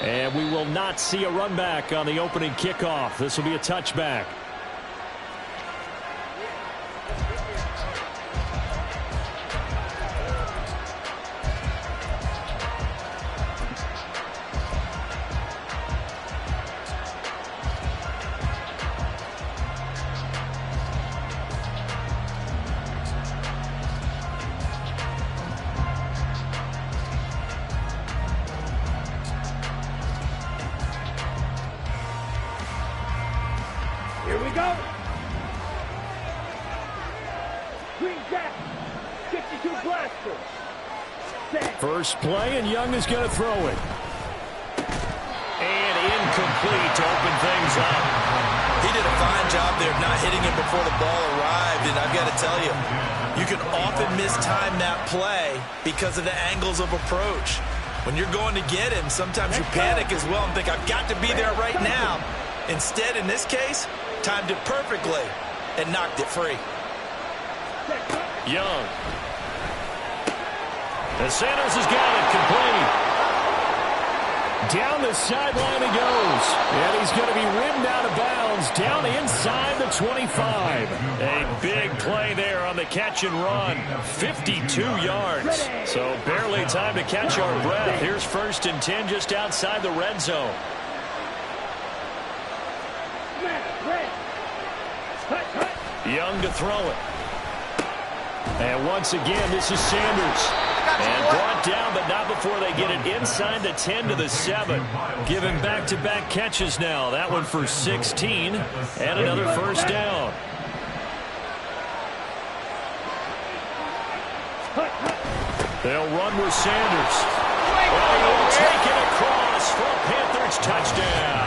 And we will not see a run back on the opening kickoff. This will be a touchback. Here we go. Green Jack, 62 blaster. First play, and Young is going to throw it. And incomplete to open things up. He did a fine job there of not hitting him before the ball arrived, and I've got to tell you, you can often mistime that play because of the angles of approach. When you're going to get him, sometimes you panic as well and think, I've got to be there right now. Instead, in this case, timed it perfectly and knocked it free. Young. And Sanders has got it complete. Down the sideline he goes. And he's going to be ridden out of bounds down inside the 25. A big play there on the catch and run. 52 yards. So barely time to catch our breath. Here's 1st and 10 just outside the red zone. Young to throw it. And once again, this is Sanders. And brought down, but not before they get it inside the 10 to the 7. Given back-to-back catches now. That one for 16. And another first down. They'll run with Sanders. And he'll take it across for a Panthers touchdown.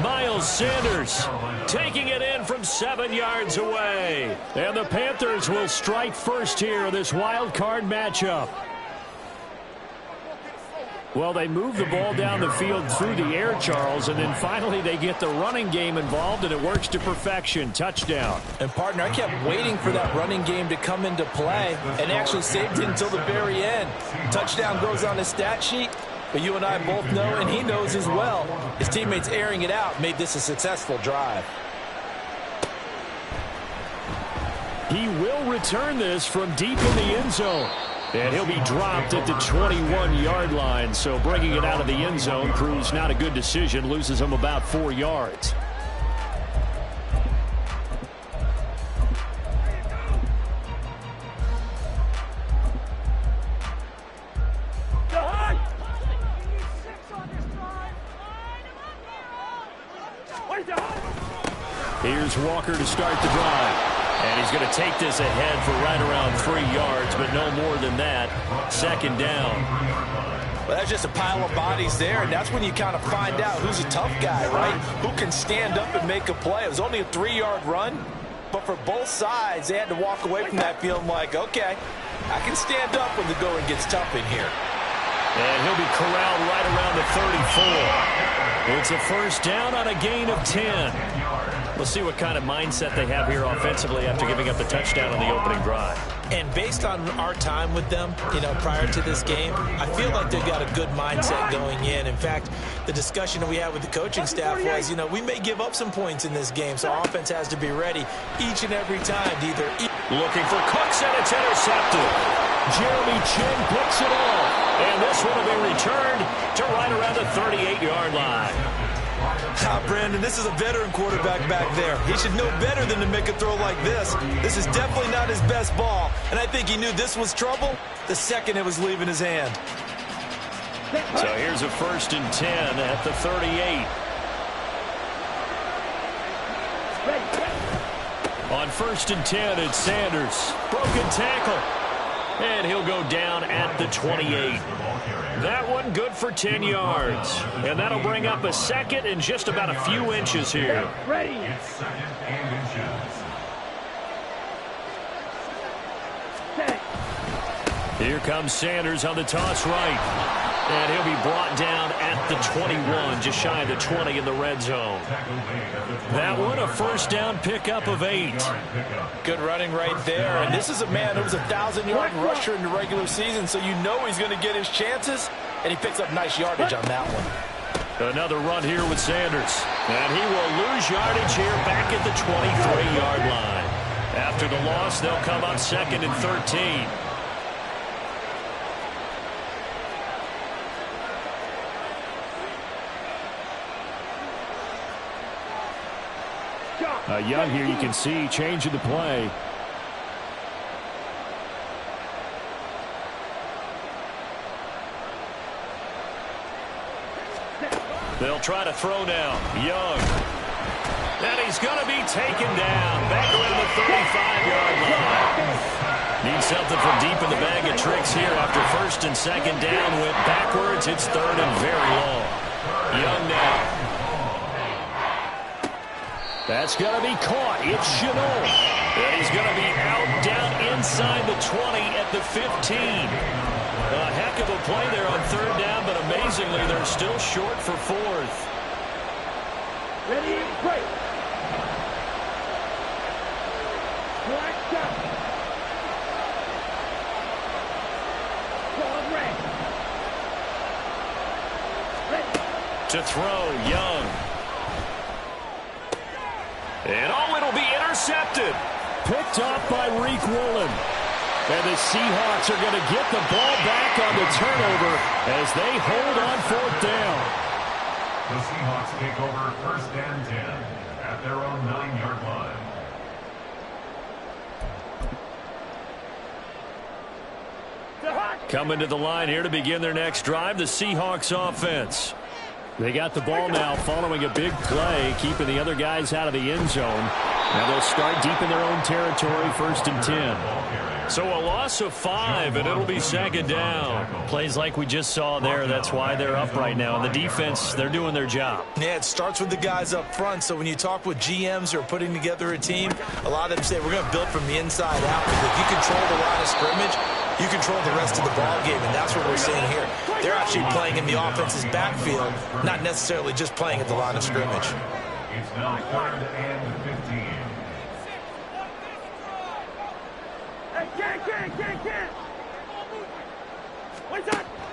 Miles Sanders taking it in from 7 yards away. And the Panthers will strike first here in this wild card matchup. Well, they move the ball down the field through the air, Charles, and then finally they get the running game involved, and it works to perfection. Touchdown. And, partner, I kept waiting for that running game to come into play and actually saved it until the very end. Touchdown goes on the stat sheet. But you and I both know, and he knows as well, his teammates airing it out made this a successful drive. He will return this from deep in the end zone. And he'll be dropped at the 21-yard line. So bringing it out of the end zone proves not a good decision. Loses him about 4 yards. Here's Walker to start the drive. And he's going to take this ahead for right around 3 yards, but no more than that. 2nd down. Well, that's just a pile of bodies there, and that's when you kind of find out who's a tough guy, right? Who can stand up and make a play. It was only a 3-yard run, but for both sides, they had to walk away from that feeling like, okay, I can stand up when the going gets tough in here. And he'll be corralled right around the 34. It's a first down on a gain of 10. We'll see what kind of mindset they have here offensively after giving up the touchdown on the opening drive. And based on our time with them, prior to this game, I feel like they've got a good mindset going in. In fact, the discussion that we had with the coaching staff was, we may give up some points in this game, so offense has to be ready each and every time to either eat. Looking for Cooks, and it's intercepted. Jeremy Chin picks it off. And this one will be returned to right around the 38-yard line. Brandon, this is a veteran quarterback back there. He should know better than to make a throw like this. This is definitely not his best ball, and I think he knew this was trouble the second it was leaving his hand. So here's a 1st and 10 at the 38. On 1st and 10, it's Sanders. Broken tackle. And he'll go down at the 28. That one good for 10 yards. And that'll bring up a 2nd and just about a few inches here. Ready. Here comes Sanders on the toss right. And he'll be brought down at the 21, just shy of the 20 in the red zone. That one, a first down pickup of 8. Good running right there. And this is a man who was a 1,000-yard rusher in the regular season, so you know he's going to get his chances. and he picks up nice yardage on that one. Another run here with Sanders. And he will lose yardage here back at the 23-yard line. After the loss, they'll come up 2nd and 13. Young here, you can see, changing the play. They'll try to throw now. Young. And he's going to be taken down. Back around the 35-yard line. Needs something from deep in the bag of tricks here after 1st and 2nd down. Went backwards. It's 3rd and very long. Young now. That's going to be caught. It's Chenot. And he's going to be out down inside the 20 at the 15. A heck of a play there on 3rd down, but amazingly, they're still short for 4th. Ready, break. Black shot. Ball red. Ready. To throw, Young. And it'll be intercepted. Picked off by Reek Woolen. And the Seahawks are going to get the ball back on the turnover as they hold on 4th down. The Seahawks take over 1st and 10 at their own 9-yard line. Coming to the line here to begin their next drive, the Seahawks offense. They got the ball now following a big play, keeping the other guys out of the end zone. Now they'll start deep in their own territory, 1st and 10. So a loss of 5, and it'll be 2nd down. Plays like we just saw there, that's why they're up right now. And the defense, they're doing their job. Yeah, it starts with the guys up front. So when you talk with GMs who are putting together a team, a lot of them say, we're going to build from the inside out. Because if you control the line of scrimmage, you control the rest of the ball game, and that's what we're seeing here. They're actually playing in the offense's backfield, not necessarily just playing at the line of scrimmage. It's now 3rd and 15.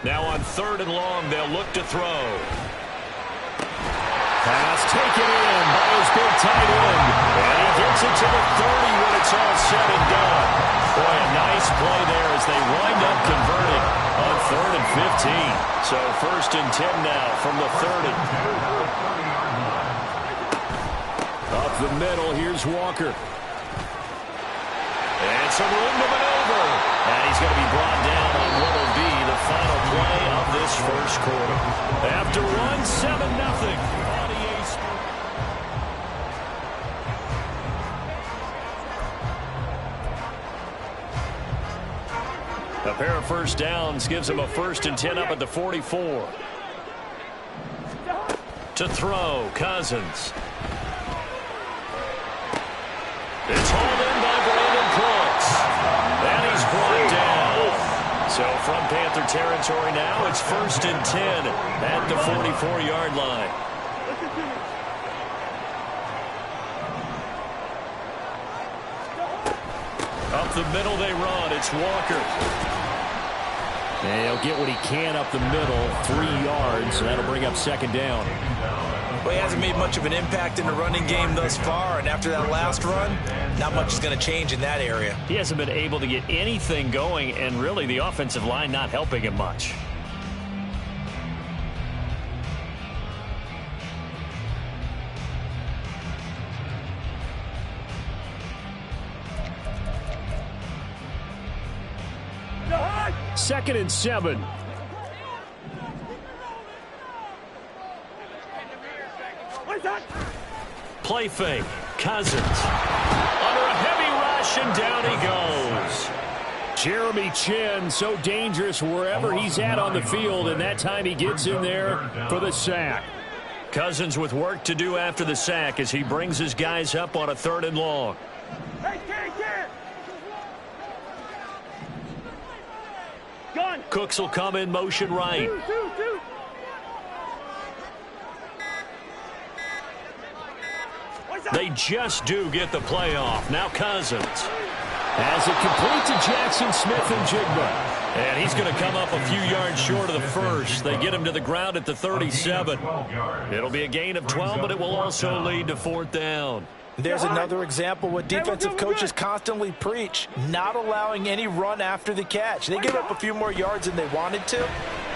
Now on 3rd and long, they'll look to throw. Pass taken in by his big tight end. And he gets it to the 30 when it's all said and done. Boy, a nice play there as they wind up converting on 3rd and 15. So 1st and 10 now from the 30. Up the middle, here's Walker. And some room to maneuver. And he's going to be brought down on what will be the final play of this 1st quarter. After one, 7-0. A pair of 1st downs gives him a 1st and 10 up at the 44. To throw, Cousins. It's hauled in by Brandon Brooks. And he's brought down. So from Panther territory now, it's 1st and 10 at the 44-yard line. Up the middle they run. It's Walker. And he'll get what he can up the middle, 3 yards. So that'll bring up 2nd down. Well, he hasn't made much of an impact in the running game thus far, and after that last run, not much is going to change in that area. He hasn't been able to get anything going, and really the offensive line not helping him much. Second and 7. Play fake. Cousins. Under a heavy rush, and down he goes. Jeremy Chinn, so dangerous wherever he's at on the field, and that time he gets in there for the sack. Cousins with work to do after the sack as he brings his guys up on a 3rd and long. Cooks will come in motion right. They just do get the play off. Now Cousins has it complete to Jackson Smith and Jigba. And he's going to come up a few yards short of the first. They get him to the ground at the 37. It'll be a gain of 12, but it will also lead to 4th down. There's another example what defensive coaches constantly preach, not allowing any run after the catch. They gave up a few more yards than they wanted to,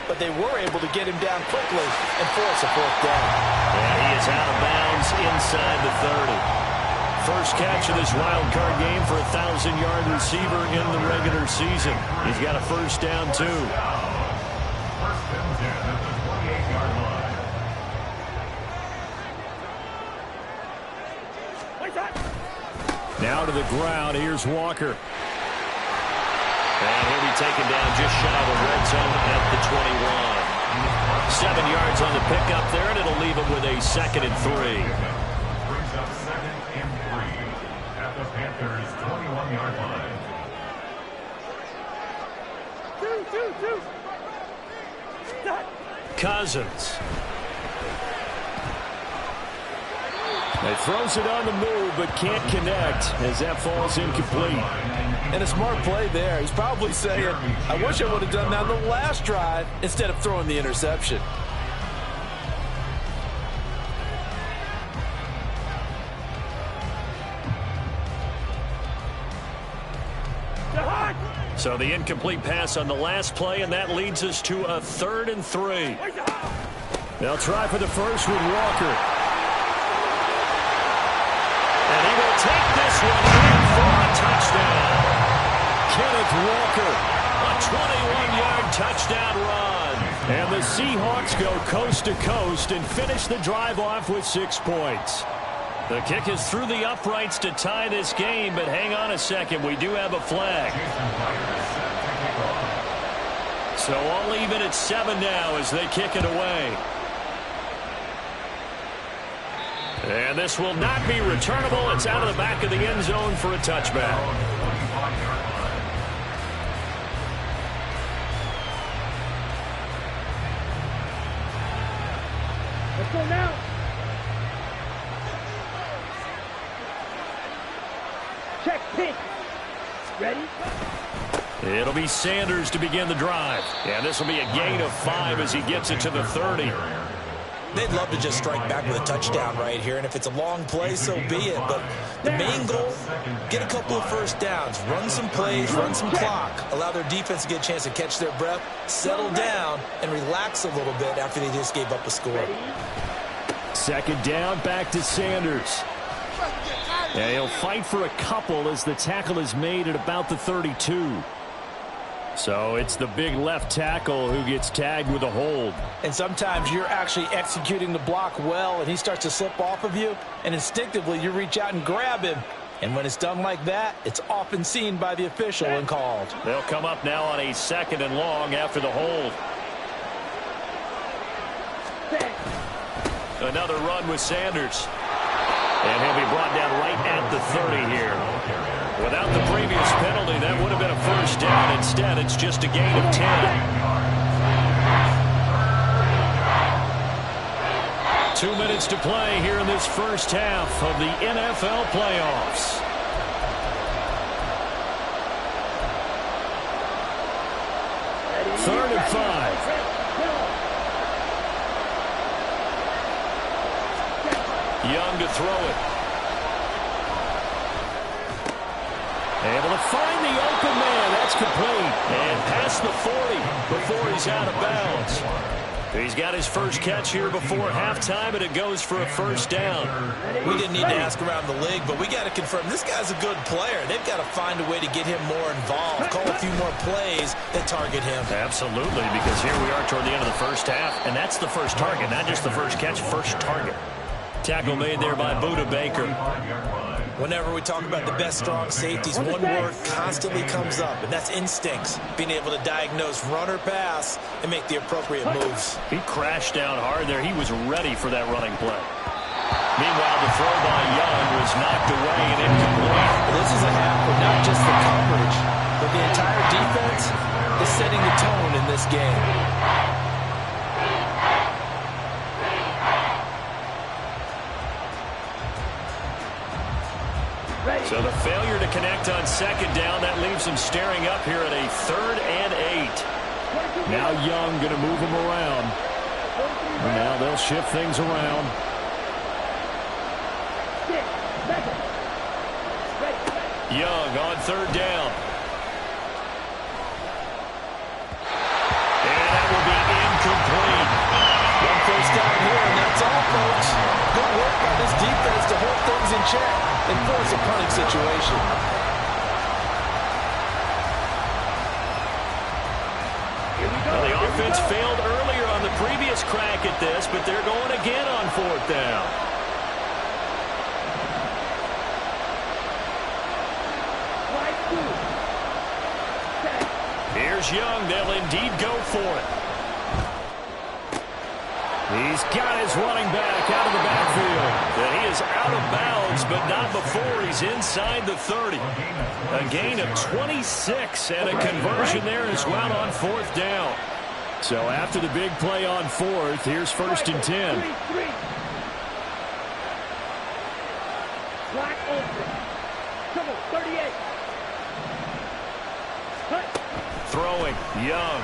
but they were able to get him down quickly and force a 4th down. And he is out of bounds inside the 30. First catch of this wild card game for a 1,000-yard receiver in the regular season. He's got a first down, too. First and 10 at the 28-yard line. Now to the ground. Here's Walker. And he'll be taken down just shy of the red zone at the 21. 7 yards on the pickup there, and it'll leave him with a 2nd and 3. Brings up 2nd and 3 at the Panthers' 21-yard line. Cousins. He throws it on the move, but can't connect as that falls incomplete. And a smart play there. He's probably saying, I wish I would have done that on the last drive instead of throwing the interception. So the incomplete pass on the last play, and that leads us to a 3rd and 3. They'll try for the first with Walker. And he will take this one in for a touchdown. Kenneth Walker, a 21-yard touchdown run. And the Seahawks go coast to coast and finish the drive off with 6 points. The kick is through the uprights to tie this game, but hang on a second. We do have a flag. So all even at 7 now as they kick it away. And this will not be returnable. It's out of the back of the end zone for a touchback. Let's go now. Check pitch. Ready? It'll be Sanders to begin the drive. And this will be a gain of 5 as he gets it to the 30. They'd love to just strike back with a touchdown right here, and if it's a long play, so be it. But the main goal, get a couple of first downs, run some plays, run some clock, allow their defense to get a chance to catch their breath, settle down, and relax a little bit after they just gave up a score. 2nd down, back to Sanders. And he'll fight for a couple as the tackle is made at about the 32. So it's the big left tackle who gets tagged with a hold. And sometimes you're actually executing the block well, and he starts to slip off of you, and instinctively you reach out and grab him. And when it's done like that, it's often seen by the official and called. They'll come up now on a 2nd and long after the hold. Another run with Sanders. And he'll be brought down right at the 30 here. Without the previous penalty, that would have been a first down. Instead, it's just a gain of 10. 2 minutes to play here in this first half of the NFL playoffs. Third and 5. Young to throw it. Able to find the open man. That's complete. And past the 40 before he's out of bounds. He's got his first catch here before halftime, and it goes for a first down. We didn't need to ask around the league, but we got to confirm this guy's a good player. They've got to find a way to get him more involved, call a few more plays that target him. Absolutely, because here we are toward the end of the first half, and that's the first target, not just the first catch, first target. Tackle made there by Buda Baker. Whenever we talk about the best strong safeties, one word constantly comes up, and that's instincts. Being able to diagnose run or pass and make the appropriate moves. He crashed down hard there. He was ready for that running play. Meanwhile, the throw by Young was knocked away and incomplete. This is a half where not just the coverage, but the entire defense is setting the tone in this game. So the failure to connect on second down, that leaves them staring up here at a 3rd and 8. Now Young going to move them around. And now they'll shift things around. Young on 3rd down. And that will be incomplete. One first down here, and that's all, folks. Good work by this defense to hold things in check and force a punting situation. Well, the offense failed earlier on the previous crack at this, but they're going again on 4th down. Here's Young. They'll indeed go for it. He's got his running back out of the backfield. And he is out of bounds, but not before he's inside the 30. A gain of 26 and a conversion there as well on 4th down. So after the big play on 4th, here's 1st and 10. Black open. Trouble, 38. Throwing, Young.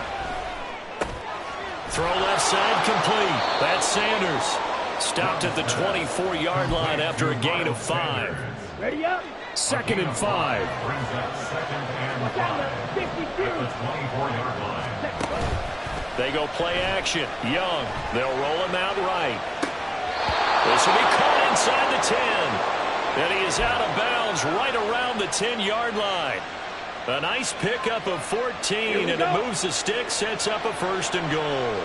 Throw left side complete. That's Sanders. Stopped at the 24-yard line after a gain of 5. Ready up. 2nd and 5. Brings up 2nd and 5 at the 24-yard line. They go play action. Young. They'll roll him out right. This will be caught inside the 10. And he is out of bounds right around the 10-yard line. A nice pickup of 14, and it moves the stick, sets up a 1st and goal.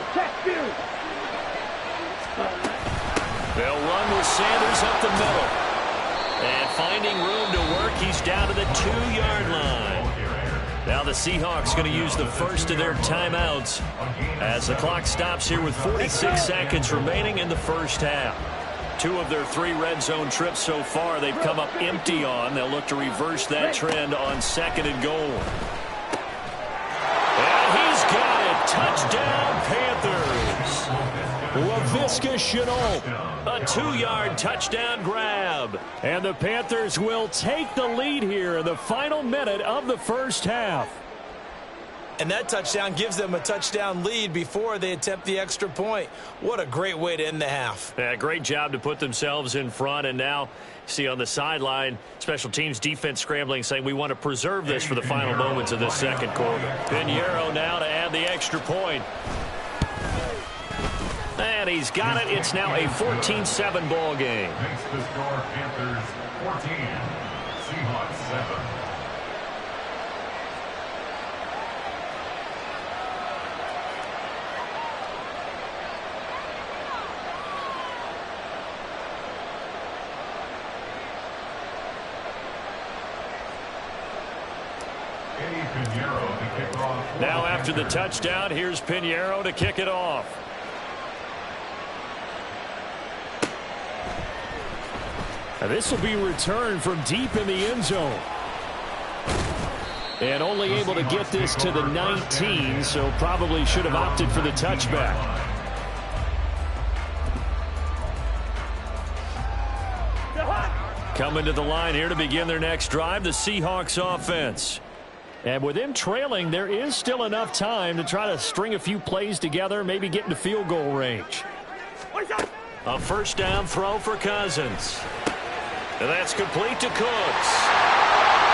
They'll run with Sanders up the middle. And finding room to work, he's down to the 2-yard line. Now the Seahawks going to use the first of their timeouts as the clock stops here with 46 seconds remaining in the first half. 2 of their 3 red zone trips so far they've come up empty on. They'll look to reverse that trend on 2nd and goal. And he's got it. Touchdown, Panthers. Laviska Shenault. A 2-yard touchdown grab. And the Panthers will take the lead here in the final minute of the first half. And that touchdown gives them a touchdown lead before they attempt the extra point. What a great way to end the half. Yeah, great job to put themselves in front. And now, see on the sideline, special teams defense scrambling, saying we want to preserve this for the final moments of this second quarter. Pinheiro now to add the extra point. And he's got it. It's now a 14-7 ball game. Makes the score Panthers 14, Seahawks 7. Now after the touchdown, here's Pinheiro to kick it off. Now this will be returned from deep in the end zone. And only able to get this to the 19, so probably should have opted for the touchback. Coming to the line here to begin their next drive, the Seahawks offense. And with them trailing, there is still enough time to try to string a few plays together, maybe get into field goal range. A 1st down throw for Cousins. And that's complete to Cooks.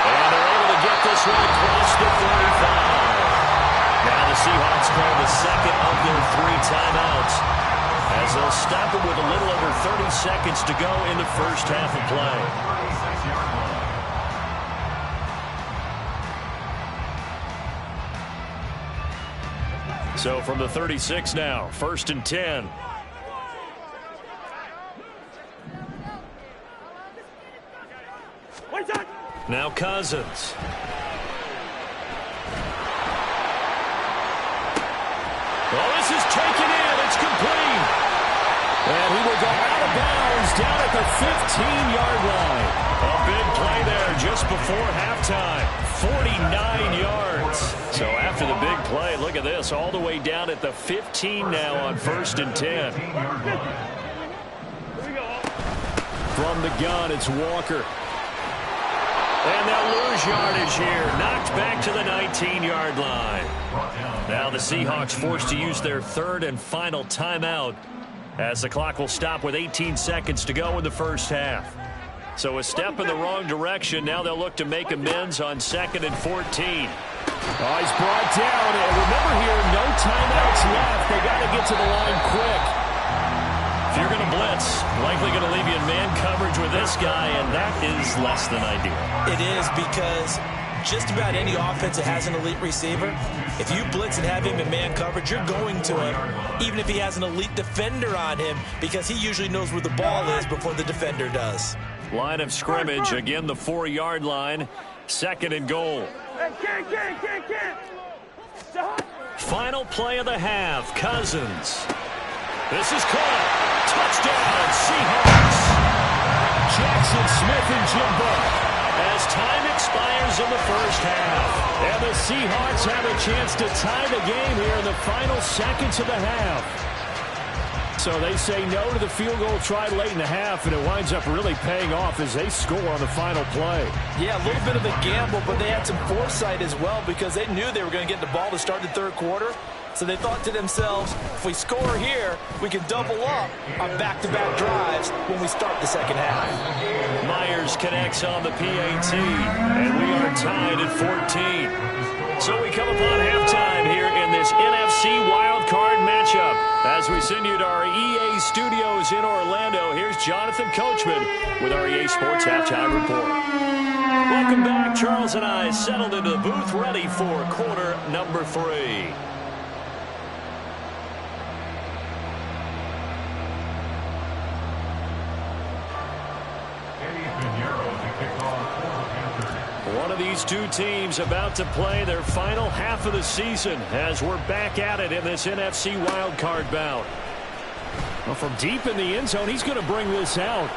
And they're able to get this one across the 35. Now the Seahawks call the second of their 3 timeouts, as they'll stop it with a little over 30 seconds to go in the first half of play. So from the 36 now, 1st and 10. Now Cousins. Oh, this is taken in. It's complete. And he will go out of bounds down at the 15-yard line. A big play there just before halftime. 49 yards. So after the big play, look at this. All the way down at the 15 now on 1st and 10. From the gun, it's Walker. And they'll lose yardage here. Knocked back to the 19-yard line. Now the Seahawks forced to use their third and final timeout as the clock will stop with 18 seconds to go in the first half. So a step in the wrong direction. Now they'll look to make amends on 2nd and 14. Oh, he's brought down. And remember here, no timeouts left. They got to get to the line quick. If you're going to blitz, likely going to leave you in man coverage with this guy, and that is less than ideal. It is, because just about any offense that has an elite receiver, if you blitz and have him in man coverage, you're going to him, even if he has an elite defender on him, because he usually knows where the ball is before the defender does. Line of scrimmage, again the 4-yard line, 2nd and goal. Final play of the half, Cousins. This is caught. Touchdown, Seahawks. Jackson Smith and Jimbo. As time expires in the first half. And the Seahawks have a chance to tie the game here in the final seconds of the half. So they say no to the field goal try late in the half, and it winds up really paying off as they score on the final play. Yeah, a little bit of a gamble, but they had some foresight as well, because they knew they were going to get the ball to start the third quarter. So they thought to themselves, if we score here, we can double up on back-to-back drives when we start the second half. Myers connects on the PAT, and we are tied at 14. So we come upon halftime here in this NFC wildcard matchup. As we send you to our EA studios in Orlando, here's Jonathan Coachman with our EA Sports Halftime Report. Welcome back. Charles and I settled into the booth, ready for quarter number 3. One of these two teams about to play their final half of the season as we're back at it in this NFC wildcard bout. Well, from deep in the end zone, he's going to bring this out.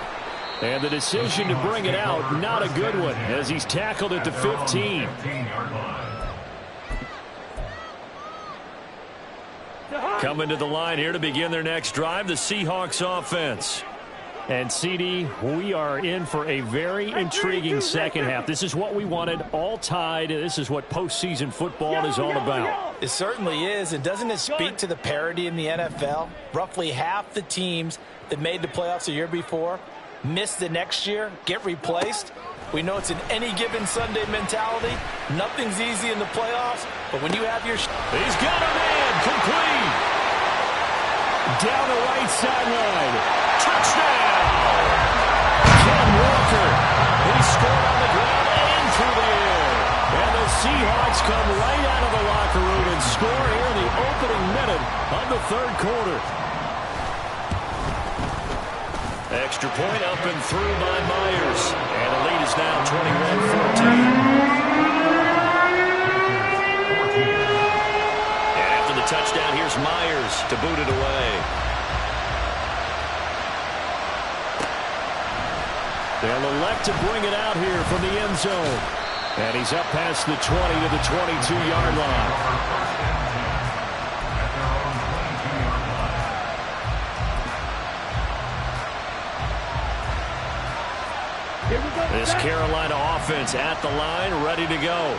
And the decision to bring it out, not a good one, as he's tackled at the 15. Coming to the line here to begin their next drive, the Seahawks offense. And, CD, we are in for a very intriguing second half. This is what we wanted, all tied. This is what postseason football is all about. It certainly is. And doesn't it speak to the parity in the NFL? Roughly half the teams that made the playoffs the year before miss the next year, get replaced. We know it's an any given Sunday mentality. Nothing's easy in the playoffs, but when you have your... He's got a man, complete. Down the right sideline. Touchdown! Ken Walker. He scored on the ground and through the air. And the Seahawks come right out of the locker room and score here in the opening minute of the third quarter. Extra point up and through by Myers. And the lead is now 21-14. And after the touchdown, here's Myers to boot it away. They'll elect to bring it out here from the end zone. And he's up past the 20 to the 22-yard line. This Carolina offense at the line, ready to go.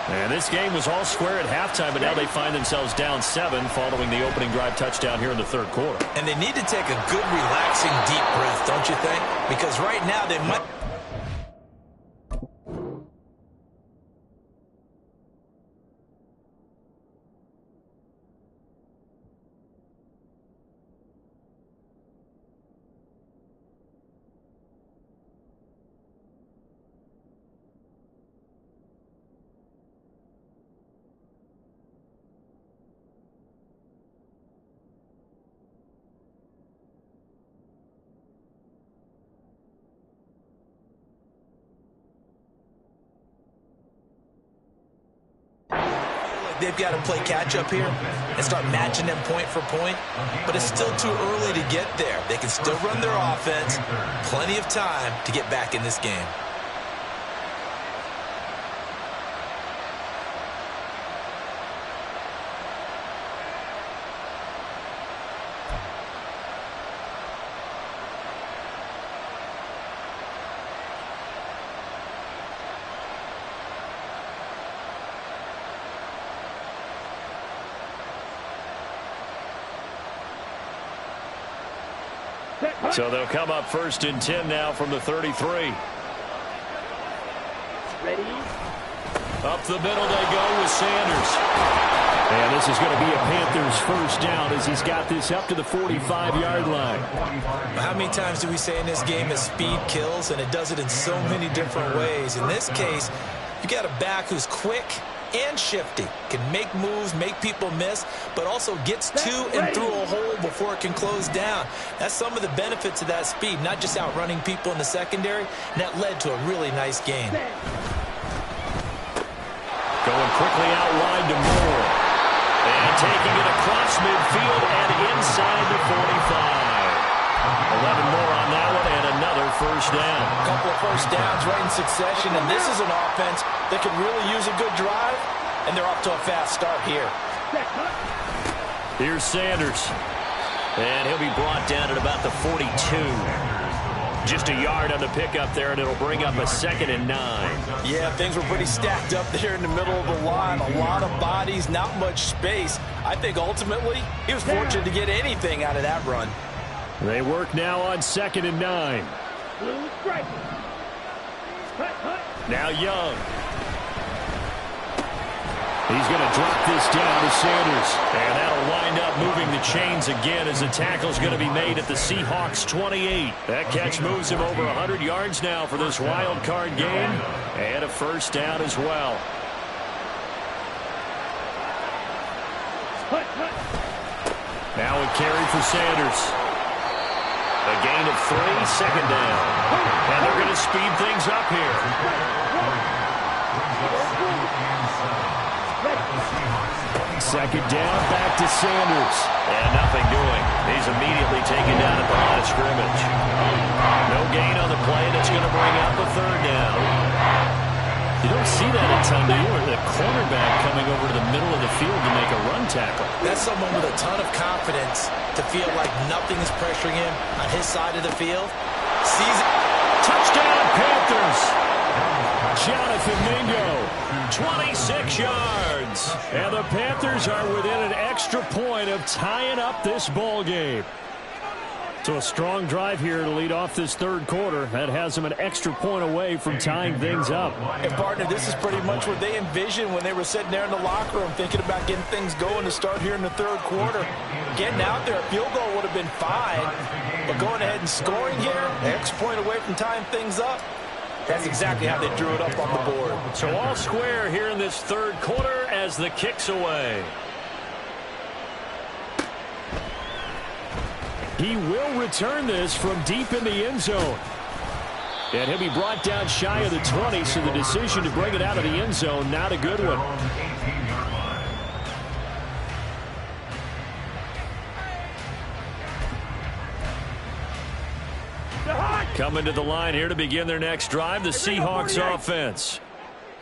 And this game was all square at halftime, but now they find themselves down 7 following the opening drive touchdown here in the third quarter. And they need to take a good, relaxing, deep breath, don't you think? Because right now they might... They've got to play catch-up here and start matching them point for point. But it's still too early to get there. They can still run their offense. Plenty of time to get back in this game. So they'll come up 1st and 10 now from the 33. Ready? Up the middle they go with Sanders. And this is going to be a Panthers first down as he's got this up to the 45-yard line. How many times do we say in this game that speed kills, and it does it in so many different ways? In this case, you got a back who's quick and shifty, can make moves, make people miss, but also gets to and through a hole before it can close down. That's some of the benefits of that speed, not just outrunning people in the secondary, and that led to a really nice gain. Going quickly out wide to Moore. And taking it across midfield and inside the 45. 11 more on that one and another first down. A couple of first downs right in succession, and this is an offense that could really use a good drive, and they're off to a fast start here. Here's Sanders. And he'll be brought down at about the 42. Just a yard on the pickup there, and it'll bring up a 2nd and 9. Yeah, things were pretty stacked up there in the middle of the line. A lot of bodies, not much space. I think ultimately he was fortunate to get anything out of that run. They work now on 2nd and 9. Now Young. He's going to drop this down to Sanders. And that'll wind up moving the chains again as the tackle's going to be made at the Seahawks 28. That catch moves him over 100 yards now for this wild card game. And a first down as well. Now a carry for Sanders. A gain of 3, 2nd down. And they're going to speed things up here. Second down, back to Sanders. And nothing doing. He's immediately taken down at the line of scrimmage. No gain on the play, and it's going to bring up a 3rd down. You don't see that a ton, do you? Or the cornerback coming over to the middle of the field to make a run tackle. That's someone with a ton of confidence to feel like nothing is pressuring him on his side of the field. Sees it. Touchdown, Panthers! Jonathan Mingo, 26 yards. And the Panthers are within an extra point of tying up this ball game. So a strong drive here to lead off this 3rd quarter. That has them an extra point away from tying things up. And, partner, this is pretty much what they envisioned when they were sitting there in the locker room thinking about getting things going to start here in the 3rd quarter. Getting out there, a field goal would have been fine. But going ahead and scoring here, an extra point away from tying things up, that's exactly how they drew it up on the board. So all square here in this 3rd quarter as the kick's away. He will return this from deep in the end zone. And he'll be brought down shy of the 20, so the decision to bring it out of the end zone, not a good one. Coming to the line here to begin their next drive, the Seahawks offense.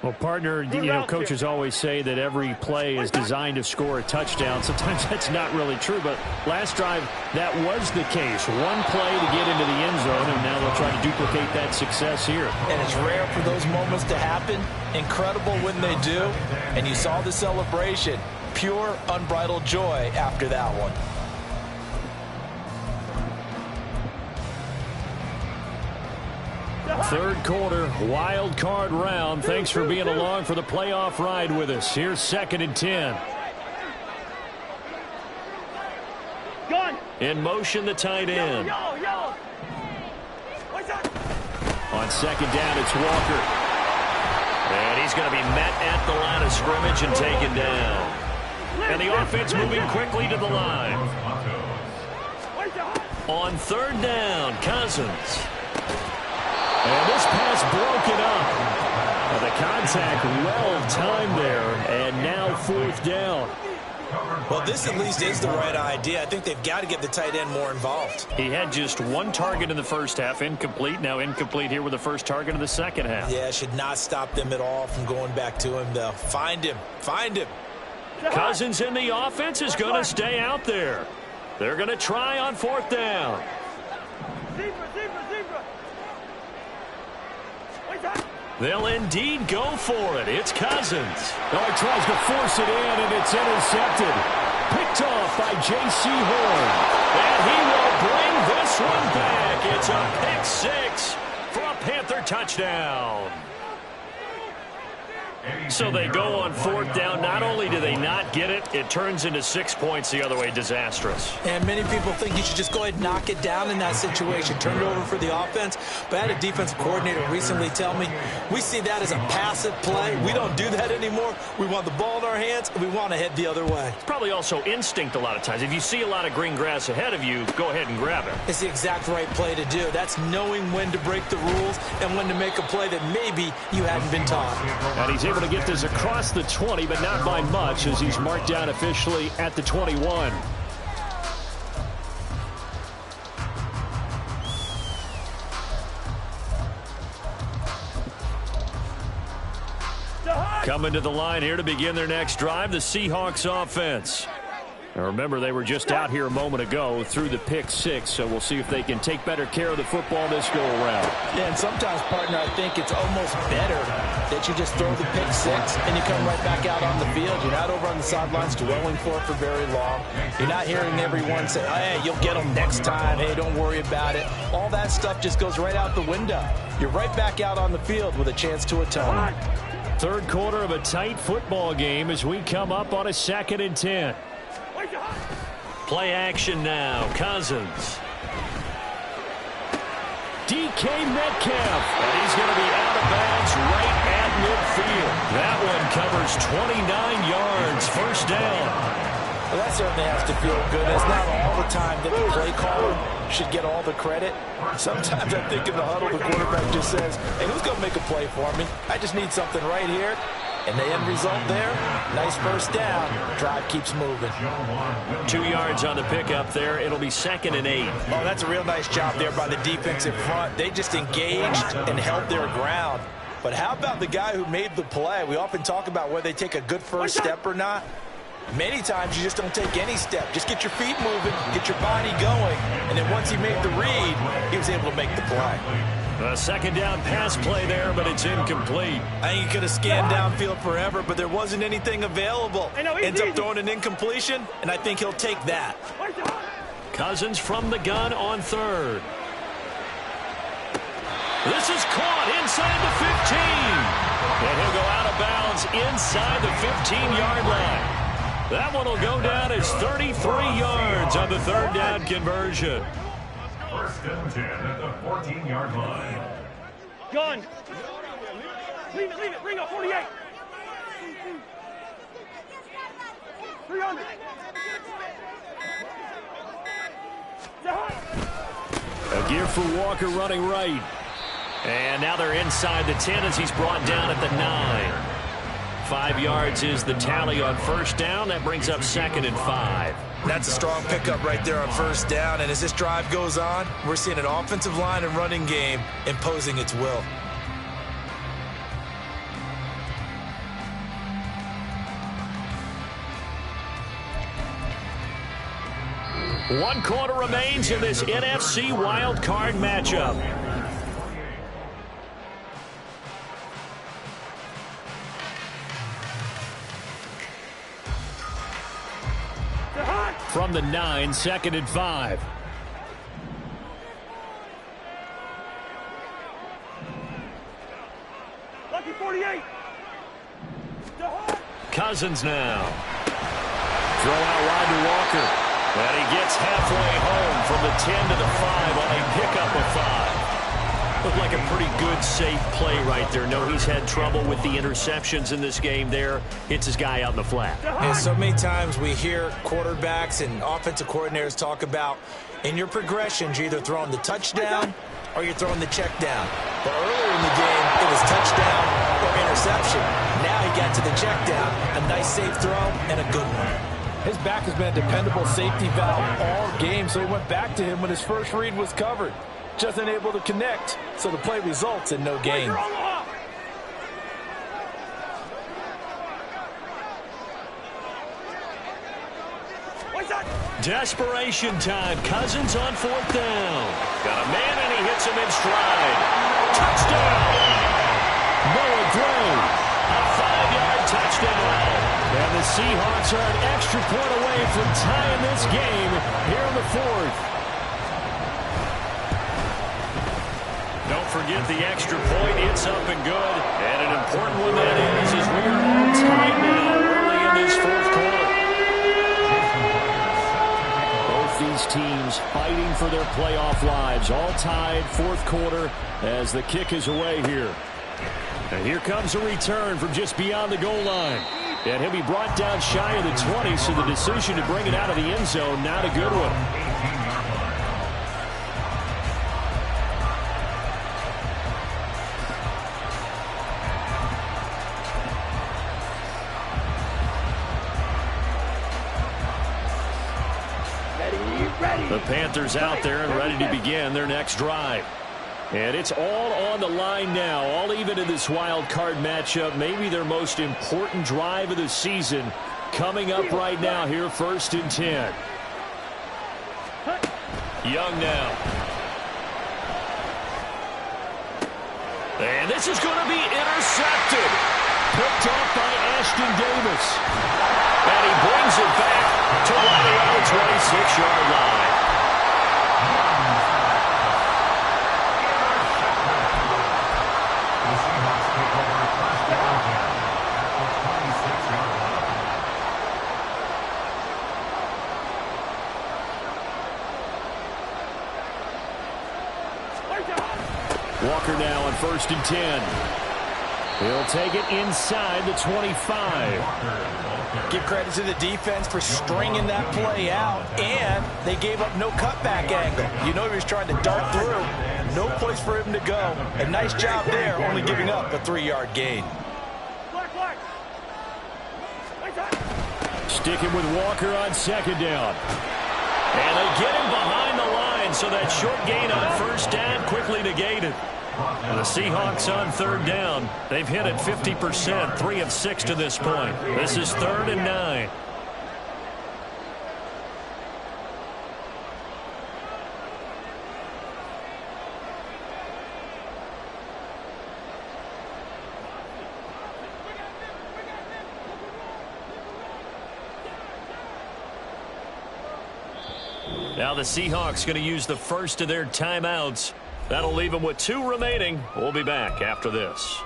Well, partner, coaches always say that every play is designed to score a touchdown. Sometimes that's not really true, but last drive, that was the case. One play to get into the end zone, and now they'll try to duplicate that success here. And it's rare for those moments to happen. Incredible when they do. And you saw the celebration. Pure, unbridled joy after that one. Third quarter, wild card round. Thanks for being along for the playoff ride with us. Here's 2nd and 10. In motion, the tight end. On 2nd down, it's Walker. And he's going to be met at the line of scrimmage and taken down. And the offense moving quickly to the line. On 3rd down, Cousins. And this pass broken up. The contact well-timed there, and now 4th down. Well, this at least is the right idea. I think they've got to get the tight end more involved. He had just 1 target in the first half, incomplete. Now incomplete here with the first target in the second half. Yeah, should not stop them at all from going back to him, though. Find him. Find him. Cousins in the offense is going to stay out there. They're going to try on 4th down. They'll indeed go for it. It's Cousins. Oh, he tries to force it in, and it's intercepted. Picked off by J.C. Horn. And he will bring this one touchdown. So they go on fourth down. Not only do they not get it, it turns into 6 points the other way. Disastrous. And many people think you should just go ahead and knock it down in that situation. Turn it over for the offense. But I had a defensive coordinator recently tell me, we see that as a passive play. We don't do that anymore. We want the ball in our hands, and we want to head the other way. It's probably also instinct a lot of times. If you see a lot of green grass ahead of you, go ahead and grab it. It's the exact right play to do. That's knowing when to break the rules and when to make a play that maybe you hadn't been taught. And he's able to get this across the 20, but not by much, as he's marked down officially at the 21. Coming to the line here to begin their next drive, the Seahawks offense. Now remember, they were just out here a moment ago through the pick six, so we'll see if they can take better care of the football this go-around. Yeah, and sometimes, partner, I think it's almost better that you just throw the pick six and you come right back out on the field. You're not over on the sidelines dwelling for it for very long. You're not hearing everyone say, hey, you'll get them next time. Hey, don't worry about it. All that stuff just goes right out the window. You're right back out on the field with a chance to atone. Third quarter of a tight football game as we come up on a 2nd and 10. Play action now. Cousins. DK Metcalf. And he's going to be out of bounds right at midfield. That one covers 29 yards. First down. Well, that certainly has to feel good. It's not all the time that the play caller should get all the credit. Sometimes I think in the huddle, the quarterback just says, hey, who's going to make a play for me? I just need something right here. And the end result there, nice first down. Drive keeps moving. 2 yards on the pickup there. It'll be 2nd and 8. Oh, that's a real nice job there by the defensive front. They just engaged and held their ground. But how about the guy who made the play? We often talk about whether they take a good first step or not. Many times you just don't take any step. Just get your feet moving, get your body going, and then once he made the read, he was able to make the play. A second down pass play there, but it's incomplete. I think he could have scanned downfield forever, but there wasn't anything available. Ends up throwing an incompletion, and I think he'll take that. Cousins from the gun on 3rd. This is caught inside the 15. And he'll go out of bounds inside the 15-yard line. That one will go down as 33 yards on the 3rd down conversion. 1st and 10 at the 14-yard line. Gun. Leave it. Bring up 48. 300. A give for Walker running right. And now they're inside the 10 as he's brought down at the 9. 5 yards is the tally on first down. That brings up 2nd and 5. That's a strong pickup right there on first down. And as this drive goes on, we're seeing an offensive line and running game imposing its will. One quarter remains in this NFC wild card matchup. From the 9, 2nd and 5. Lucky 48. Cousins now. Throw out wide to Walker. And he gets halfway home from the 10 to the 5 on a pickup of 5. Looked like a pretty good, safe play right there. No, he's had trouble with the interceptions in this game there. Hits his guy out in the flat. And so many times we hear quarterbacks and offensive coordinators talk about, in your progressions, you're either throwing the touchdown or you're throwing the check down. But earlier in the game, it was touchdown or interception. Now he got to the check down. A nice, safe throw and a good one. His back has been a dependable safety valve all game, so he went back to him when his first read was covered. Just unable to connect, so the play results in no gain. Desperation time. Cousins on 4th down. Got a man, and he hits him in stride. Touchdown! Noah Gray. A 5-yard touchdown. And the Seahawks are an extra point away from tying this game here in the 4th. Don't forget the extra point. It's up and good. And an important one that is, as we are on time now early in this fourth quarter. Both these teams fighting for their playoff lives. All tied, fourth quarter, as the kick is away here. And here comes a return from just beyond the goal line. And he'll be brought down shy of the 20, so the decision to bring it out of the end zone, not a good one. The Panthers out there and ready to begin their next drive. And it's all on the line now, all even in this wild card matchup. Maybe their most important drive of the season coming up right now here, 1st and 10. Young now. And this is going to be intercepted. Picked off by Ashton Davis. And he brings it back to right around the 26-yard line. Walker now on 1st and 10. He'll take it inside the 25. Give credit to the defense for stringing that play out, and they gave up no cutback angle. You know he was trying to dart through. No place for him to go. A nice job there, only giving up a 3-yard gain. Sticking with Walker on 2nd down. And they get him behind the line, so that short gain on 1st down quickly negated. And the Seahawks on 3rd down. They've hit it 50%, 3 of 6 to this point. This is 3rd and 9. Now the Seahawks going to use the first of their timeouts. That'll leave them with 2 remaining. We'll be back after this.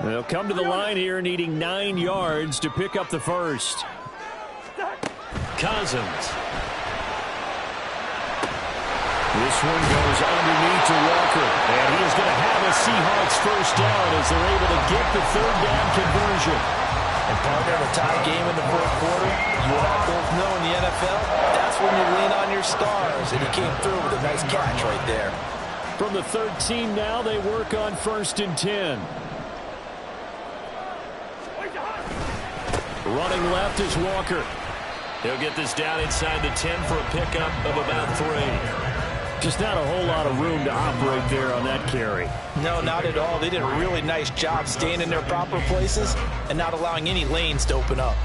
They'll come to the line here needing 9 yards to pick up the first. Cousins. This one goes underneath to Walker, and he is going to have a Seahawks first down as they're able to get the 3rd down conversion. And partner, of a tie game in the 4th quarter, you and I both know in the NFL, that's when you lean on your stars, and he came through with a nice catch right there. From the 3rd team now, they work on 1st and 10. Running left is Walker. He'll get this down inside the 10 for a pickup of about 3. Just not a whole lot of room to operate there on that carry. No, not at all. They did a really nice job staying in their proper places and not allowing any lanes to open up.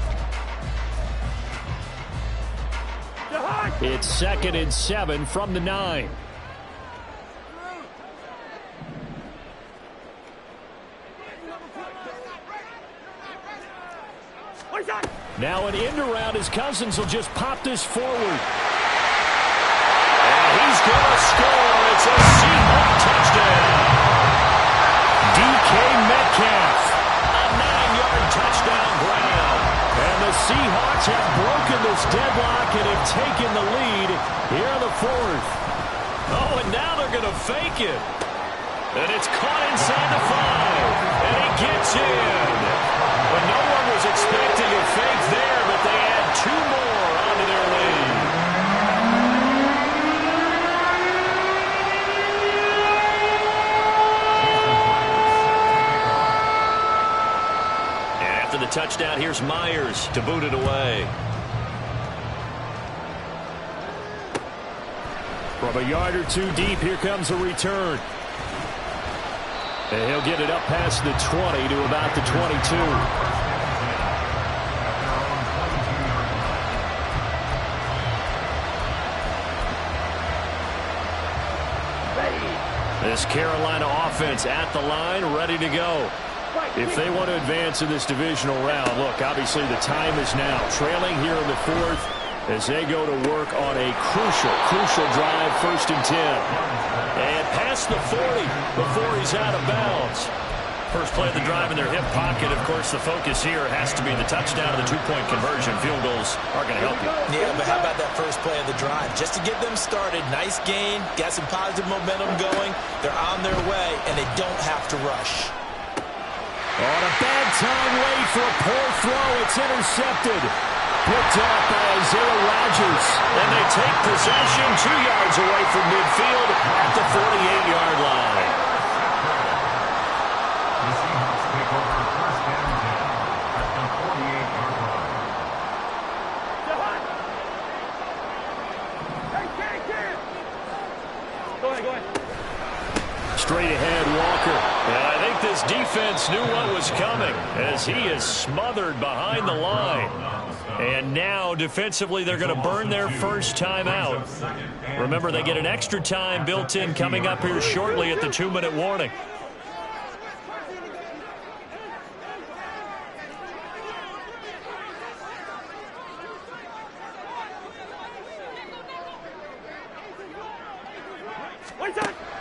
It's 2nd and 7 from the 9. Now an end around as Cousins will just pop this forward. He's going to score. It's a Seahawks touchdown. DK Metcalf, a 9-yard touchdown ground. And the Seahawks have broken this deadlock and have taken the lead here in the 4th. Oh, and now they're going to fake it. And it's caught inside the 5. And he gets in. But no one was expecting a fake there, but they add 2 more onto their lead. After the touchdown, here's Myers to boot it away. From a yard or 2 deep, here comes a return. And he'll get it up past the 20 to about the 22. This Carolina offense at the line, ready to go. If they want to advance in this divisional round, look, obviously the time is now. Trailing here in the fourth as they go to work on a crucial drive, 1st and 10. And past the 40 before he's out of bounds. First play of the drive in their hip pocket. Of course, the focus here has to be the touchdown and the two-point conversion. Field goals are going to help you. Yeah, but how about that first play of the drive? Just to get them started, nice gain, got some positive momentum going. They're on their way, and they don't have to rush. On a bad time late for a poor throw. It's intercepted. Picked up by Isaiah Rodgers. And they take possession 2 yards away from midfield at the 48-yard line. The Seahawks take over 1st and 10 at the 48-yard line. Go ahead. Straight ahead, Walker. And I think this defense knew what was coming as he is smothered behind the line. And now, defensively, they're going to burn their first time out. Remember, they get an extra time built in coming up here shortly at the 2-minute warning.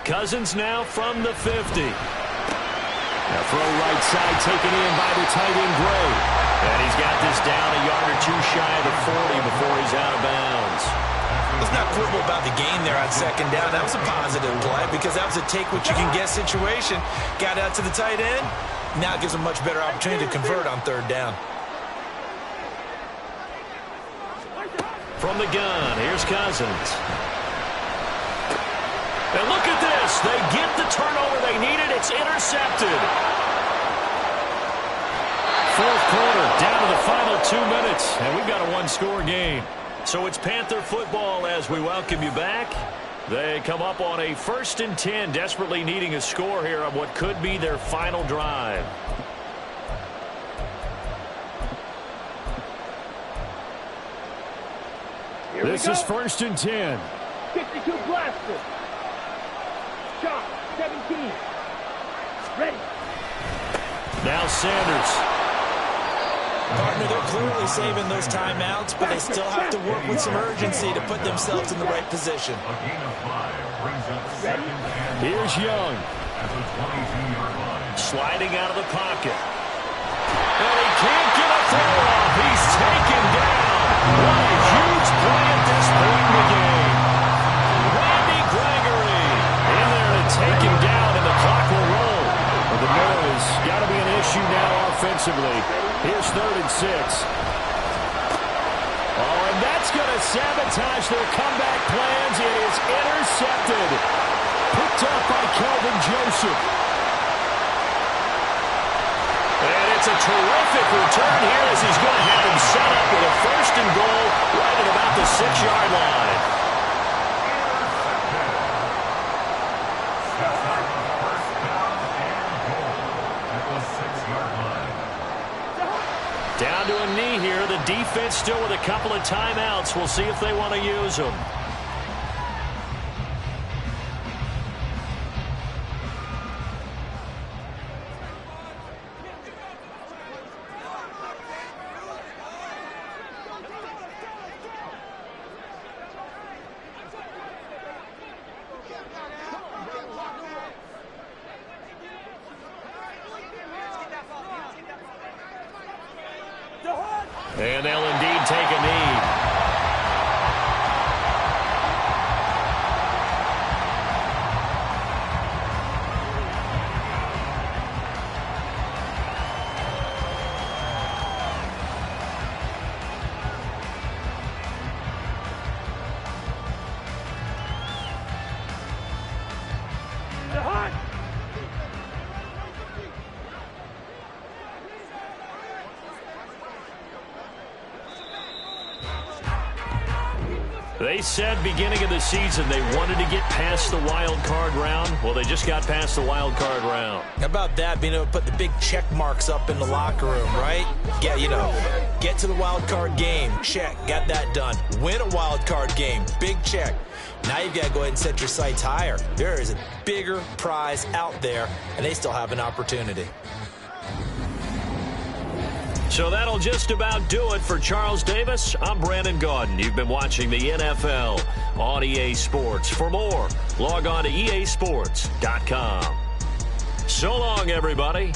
Cousins now from the 50. Now throw right side taken in by the tight end Gray. And he's got this down a yard or two shy of the 40 before he's out of bounds. Let's not quibble about the gain there on 2nd down. That was a positive play because that was a take-what-you-can-get situation. Got out to the tight end. Now it gives them a much better opportunity to convert on 3rd down. From the gun, here's Cousins. And look at this. They get the turnover they needed. It's intercepted. 4th quarter, down to the final 2 minutes, and we've got a one-score game. So it's Panther football as we welcome you back. They come up on a 1st and 10, desperately needing a score here on what could be their final drive. This is 1st and 10. 52 blaster. Shot, 17. Ready. Now Sanders. Partner, they're clearly saving those timeouts, but they still have to work with some urgency to put themselves in the right position. A gain of 5 brings up 2nd and 10 Here's Young. at the 22-yard line. Sliding out of the pocket. And he can't get a throw off. He's taken down. What a huge play at this point in the game. Randy Gregory in there to take him down, and the clock will roll. Well, the noise got to be an issue now offensively. Here's 3rd and 6. Oh, and that's going to sabotage their comeback plans. It is intercepted. Picked up by Kelvin Joseph. And it's a terrific return here as he's going to have him set up with a 1st and goal right at about the 6-yard line. Down to a knee here. The defense still with a couple of timeouts. We'll see if they want to use them. And they'll indeed take a knee. They said beginning of the season they wanted to get past the wild card round. Well, they just got past the wild card round. How about that, being able to put the big check marks up in the locker room, right? Yeah, you know, get to the wild card game. Check, got that done. Win a wild card game. Big check. Now you've got to go ahead and set your sights higher. There is a bigger prize out there, and they still have an opportunity. So that'll just about do it for Charles Davis. I'm Brandon Gaudin. You've been watching the NFL on EA Sports. For more, log on to easports.com. So long, everybody.